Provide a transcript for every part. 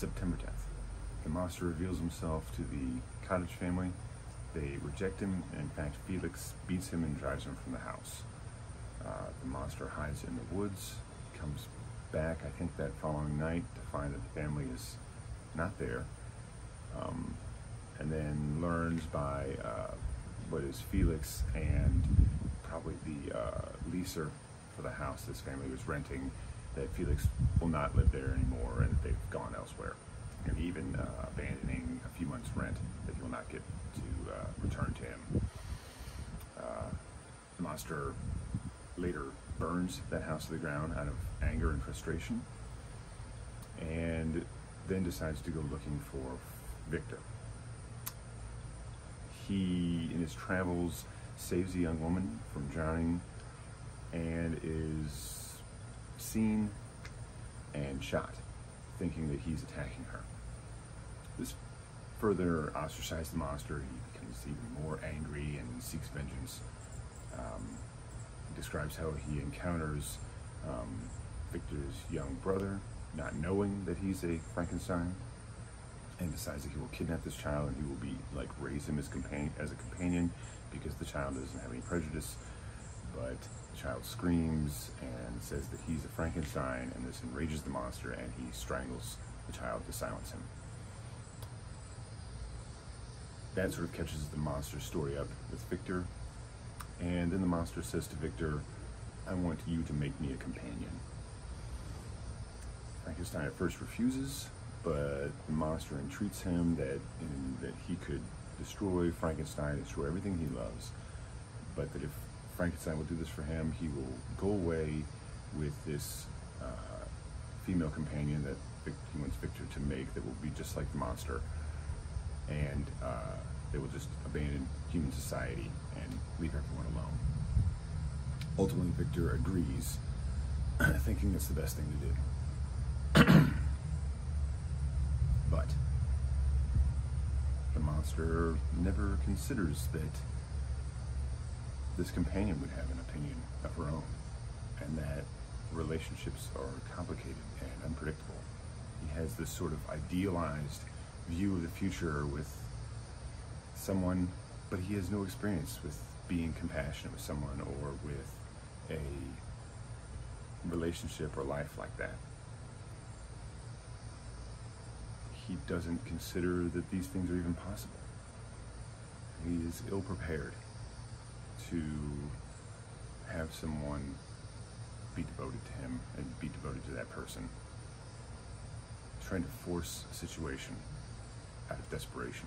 September 10th. The monster reveals himself to the cottage family. They reject him, and in fact, Felix beats him and drives him from the house. The monster hides in the woods, comes back, I think, that following night to find that the family is not there, and then learns by what is Felix and probably the leaser for the house this family was renting, that Felix will not live there anymore and they've gone elsewhere, and even abandoning a few months' rent that he will not get to return to him. The monster later burns that house to the ground out of anger and frustration, and then decides to go looking for Victor. He, in his travels, saves a young woman from drowning and is seen and shot, thinking that he's attacking her. This further ostracizes the monster. He becomes even more angry and seeks vengeance. He describes how he encounters Victor's young brother, not knowing that he's a Frankenstein, and decides that he will kidnap this child and he will be raise him as a companion, because the child doesn't have any prejudice. But the child screams and says that he's a Frankenstein, and this enrages the monster, and he strangles the child to silence him. That sort of catches the monster's story up with Victor, and then the monster says to Victor, "I want you to make me a companion." Frankenstein at first refuses, but the monster entreats him that he could destroy Frankenstein, destroy everything he loves, but that if Frankenstein will do this for him, he will go away with this female companion that he wants Victor to make, that will be just like the monster, and they will just abandon human society and leave everyone alone. Ultimately, Victor agrees, thinking it's the best thing to do. But the monster never considers that this companion would have an opinion of her own, and that relationships are complicated and unpredictable. He has this sort of idealized view of the future with someone, but he has no experience with being compassionate with someone or with a relationship or life like that. He doesn't consider that these things are even possible. He is ill-prepared to have someone be devoted to him and be devoted to that person, trying to force a situation out of desperation.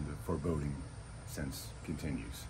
The foreboding sense continues.